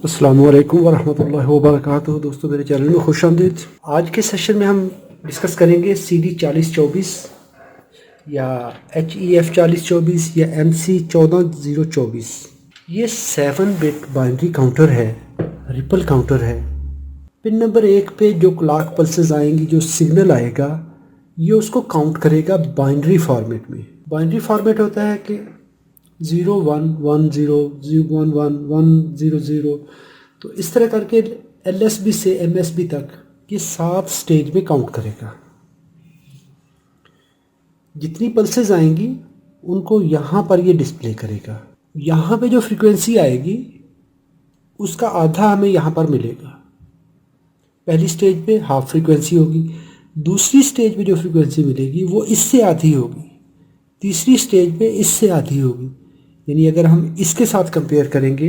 अस्सलामु अलैकुम वरहमतुल्लाहि वबरकातुहू। दोस्तों मेरे चैनल में खुश आमदीद। आज के सेशन में हम डिस्कस करेंगे CD 4024 या HEF 4024 या MC 14024। ये 7 बिट बाइनरी काउंटर है, रिपल काउंटर है। पिन नंबर 1 पे जो क्लॉक पल्सेस आएंगी, जो सिग्नल आएगा, ये उसको काउंट करेगा बाइनरी फॉर्मेट में। बाइनरी फॉर्मेट होता है कि 0110 111 100। तो इस तरह करके LSB से MSB तक ये 7 स्टेज में काउंट करेगा। जितनी पल्सेस आएंगी उनको यहाँ पर ये डिस्प्ले करेगा। यहाँ पे जो फ्रीक्वेंसी आएगी उसका आधा हमें यहाँ पर मिलेगा। पहली स्टेज पे हाफ फ्रीक्वेंसी होगी, दूसरी स्टेज पे जो फ्रीक्वेंसी मिलेगी वो इससे आधी होगी, तीसरी स्टेज पे इससे आधी होगी। यानी अगर हम इसके साथ कंपेयर करेंगे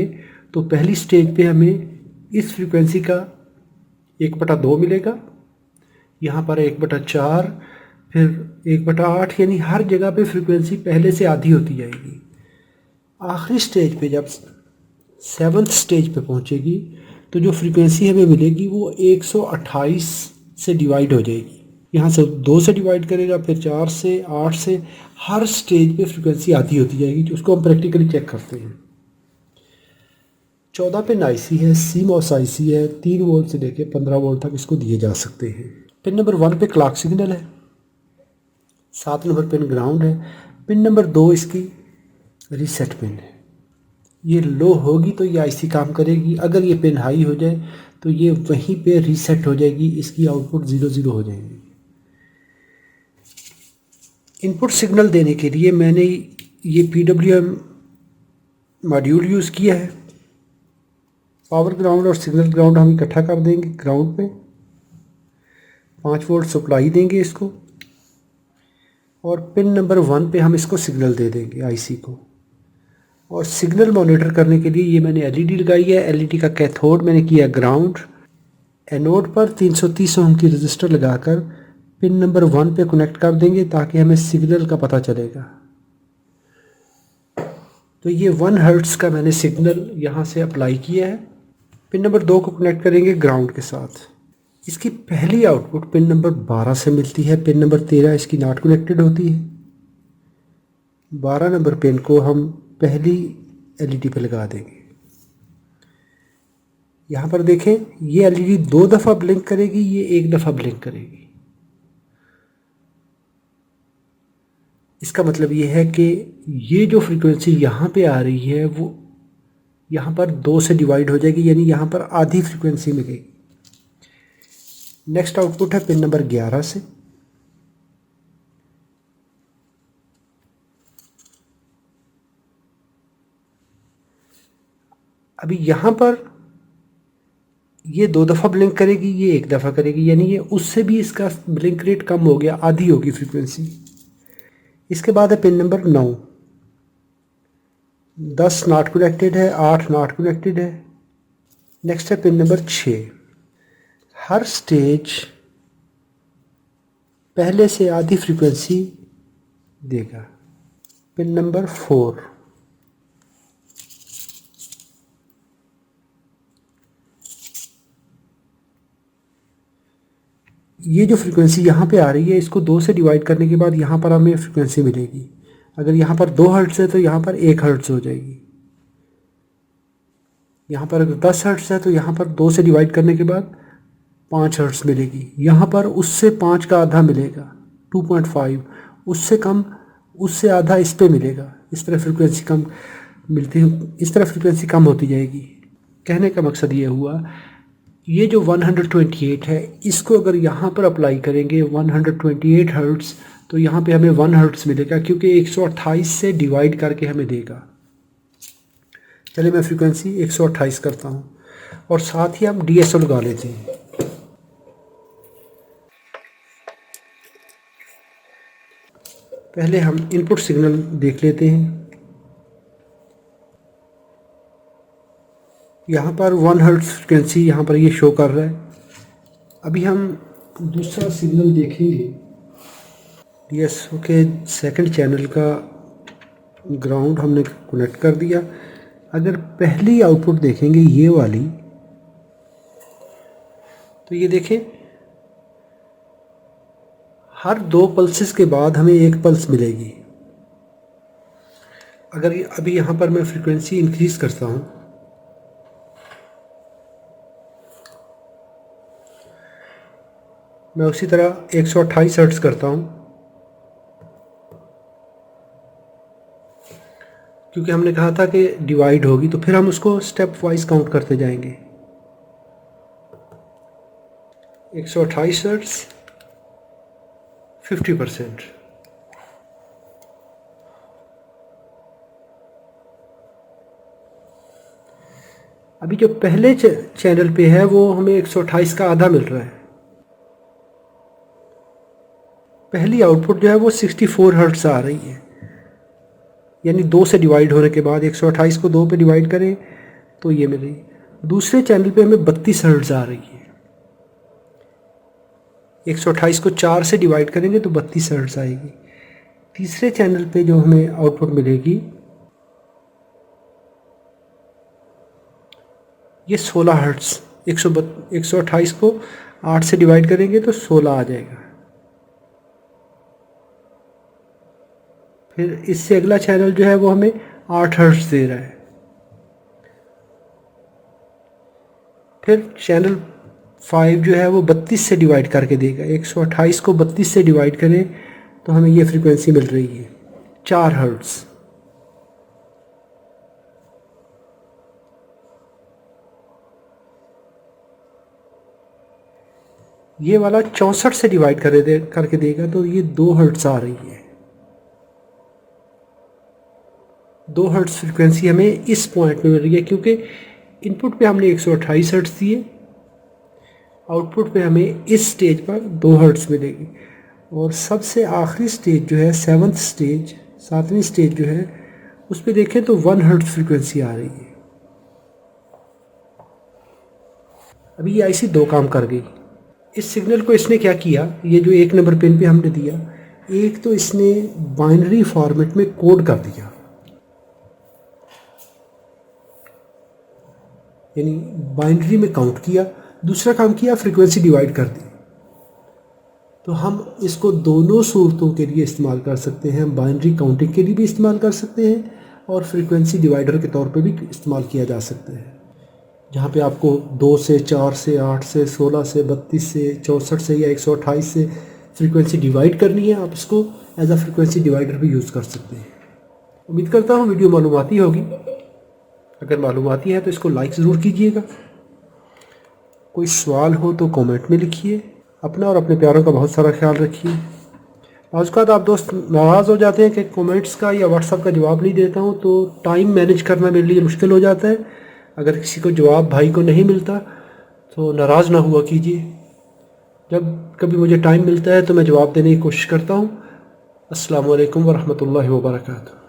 तो पहली स्टेज पे हमें इस फ्रीक्वेंसी का 1/2 मिलेगा, यहाँ पर 1/4, फिर 1/8, यानी हर जगह पे फ्रीक्वेंसी पहले से आधी होती जाएगी। आखिरी स्टेज पे जब 7th स्टेज पे पहुँचेगी तो जो फ्रीक्वेंसी हमें मिलेगी वो 128 से डिवाइड हो जाएगी। यहाँ से 2 से डिवाइड करेगा, फिर 4 से, 8 से, हर स्टेज पे फ्रीक्वेंसी आधी होती जाएगी, जो उसको हम प्रैक्टिकली चेक करते हैं। 14 पिन IC है, CMOS IC है, 3 वोल्ट से लेके 15 वोल्ट तक इसको दिए जा सकते हैं। पिन नंबर 1 पे क्लॉक सिग्नल है, 7 नंबर पिन ग्राउंड है, पिन नंबर 2 इसकी रीसेट पिन है। ये लो होगी तो ये IC काम करेगी, अगर ये पिन हाई हो जाए तो ये वहीं पे रीसेट हो जाएगी, इसकी आउटपुट 0 हो जाएगी। इनपुट सिग्नल देने के लिए मैंने ये PWM मॉड्यूल यूज़ किया है। पावर ग्राउंड और सिग्नल ग्राउंड हम इकट्ठा कर देंगे। ग्राउंड पे 5 वोल्ट सप्लाई देंगे इसको, और पिन नंबर 1 पे हम इसको सिग्नल दे देंगे IC को। और सिग्नल मॉनिटर करने के लिए ये मैंने LED लगाई है। LED का कैथोड मैंने किया ग्राउंड। एनोड पर 330 ओम की रजिस्टर लगाकर पिन नंबर 1 पे कनेक्ट कर देंगे ताकि हमें सिग्नल का पता चलेगा। तो ये 1 हर्ट्ज़ का मैंने सिग्नल यहाँ से अप्लाई किया है। पिन नंबर 2 को कनेक्ट करेंगे ग्राउंड के साथ। इसकी पहली आउटपुट पिन नंबर 12 से मिलती है, पिन नंबर 13 इसकी नॉट कनेक्टेड होती है। 12 नंबर पिन को हम पहली LED पे लगा देंगे। यहाँ पर देखें, ये LED 2 दफ़ा ब्लिंक करेगी, ये 1 दफ़ा ब्लिंक करेगी। इसका मतलब ये है कि ये जो फ्रीक्वेंसी यहाँ पे आ रही है वो यहाँ पर 2 से डिवाइड हो जाएगी, यानी यहाँ पर आधी फ्रीक्वेंसी मिलेगी। नेक्स्ट आउटपुट है पिन नंबर 11 से। अभी यहाँ पर ये 2 दफ़ा ब्लिंक करेगी, ये 1 दफ़ा करेगी, यानी ये उससे भी इसका ब्लिंक रेट कम हो गया, आधी होगी फ्रीक्वेंसी। इसके बाद है पिन नंबर 9। 10 नॉट कनेक्टेड है, 8 नॉट कनेक्टेड है। नेक्स्ट है पिन नंबर 6। हर स्टेज पहले से आधी फ्रीक्वेंसी देगा। Pin number 4। ये जो फ्रीक्वेंसी यहाँ पे आ रही है, इसको 2 से डिवाइड करने के बाद यहाँ पर हमें फ्रीक्वेंसी मिलेगी। अगर यहाँ पर 2 हर्ट्ज़ है तो यहाँ पर 1 हर्ट्ज़ हो जाएगी। यहाँ पर अगर 10 हर्ट्ज़ है तो यहाँ पर 2 से डिवाइड करने के बाद 5 हर्ट्ज़ मिलेगी। यहाँ पर उससे 5 का आधा मिलेगा, 2.5, उससे कम, उससे आधा इस पे मिलेगा। इस तरह फ्रीक्वेंसी कम मिलती, इस तरह फ्रीक्वेंसी कम होती जाएगी। कहने का मकसद ये हुआ, ये जो 128 है, इसको अगर यहाँ पर अप्लाई करेंगे 128 हर्ट्ज़, तो यहाँ पे हमें 1 हर्ट्ज़ मिलेगा, क्योंकि 128 से डिवाइड करके हमें देगा। चलिए मैं फ्रीक्वेंसी 128 करता हूँ, और साथ ही हम DSO लगा लेते हैं। पहले हम इनपुट सिग्नल देख लेते हैं। यहाँ पर 1 हर्ट्ज़ फ्रीक्वेंसी यहाँ पर ये शो कर रहा है। अभी हम दूसरा सिग्नल देखेंगे। DSO के सेकंड चैनल का ग्राउंड हमने कनेक्ट कर दिया। अगर पहली आउटपुट देखेंगे ये वाली, तो ये देखें हर 2 पल्सेस के बाद हमें 1 पल्स मिलेगी। अगर अभी यहाँ पर मैं फ्रीक्वेंसी इंक्रीज करता हूँ, मैं उसी तरह 128 हर्ट्ज करता हूँ, क्योंकि हमने कहा था कि डिवाइड होगी, तो फिर हम उसको स्टेप वाइज काउंट करते जाएंगे। 128 हर्ट्ज 50%। अभी जो पहले चैनल पे है वो हमें 128 का आधा मिल रहा है। पहली आउटपुट जो है वो 64 हर्ट्ज आ रही है, यानी 2 से डिवाइड होने के बाद 128 को 2 पे डिवाइड करें तो ये मिली। दूसरे चैनल पे हमें 32 हर्ट्ज आ रही है। 128 को 4 से डिवाइड करेंगे तो 32 हर्ट्ज आएगी। तीसरे चैनल पे जो हमें आउटपुट मिलेगी ये 16 हर्ट्ज। 128 को 8 से डिवाइड करेंगे तो 16 आ जाएगा। फिर इससे अगला चैनल जो है वो हमें 8 हर्ट्ज दे रहा है। फिर चैनल 5 जो है वो 32 से डिवाइड करके देगा। 128 को 32 से डिवाइड करें तो हमें ये फ्रीक्वेंसी मिल रही है 4 हर्ट्ज। ये वाला 64 से डिवाइड करके देगा तो ये 2 हर्ट्ज आ रही है। 2 हर्ट्ज फ्रीक्वेंसी हमें इस पॉइंट में मिल रही है, क्योंकि इनपुट पे हमने 128 हर्ट्ज दिए, आउटपुट पे हमें इस स्टेज पर 2 हर्ट्ज मिलेगी। और सबसे आखिरी स्टेज जो है 7वीं स्टेज जो है उस पे देखें तो 1 हर्ट्ज फ्रीक्वेंसी आ रही है। अभी ये आईसी 2 काम कर गई। इस सिग्नल को इसने क्या किया, ये जो 1 नंबर पिन पे हमने दिया, एक तो इसने बाइनरी फॉर्मेट में कोड कर दिया, यानी बाइनरी में काउंट किया। दूसरा काम किया, फ्रीक्वेंसी डिवाइड कर दी। तो हम इसको दोनों सूरतों के लिए इस्तेमाल कर सकते हैं। बाइनरी काउंटिंग के लिए भी इस्तेमाल कर सकते हैं और फ्रीक्वेंसी डिवाइडर के तौर पे भी इस्तेमाल किया जा सकता है। जहाँ पे आपको 2 से 4 से 8 से 16 से 32 से 64 से या 128 से फ्रीक्वेंसी डिवाइड करनी है, आप इसको एज अ फ्रीक्वेंसी डिवाइडर भी यूज़ कर सकते हैं। उम्मीद करता हूँ वीडियो मालूमाती होगी। अगर मालूमाती है तो इसको लाइक ज़रूर कीजिएगा। कोई सवाल हो तो कमेंट में लिखिए। अपना और अपने प्यारों का बहुत सारा ख्याल रखिए। आजकल आप दोस्त नाराज़ हो जाते हैं कि कमेंट्स का या व्हाट्सएप का जवाब नहीं देता हूँ, तो टाइम मैनेज करना मेरे लिए मुश्किल हो जाता है। अगर किसी को जवाब भाई को नहीं मिलता तो नाराज़ ना हुआ कीजिए। जब कभी मुझे टाइम मिलता है तो मैं जवाब देने की कोशिश करता हूँ। अस्सलाम वालेकुम वरहमतुल्लाहि वबरकातुहू।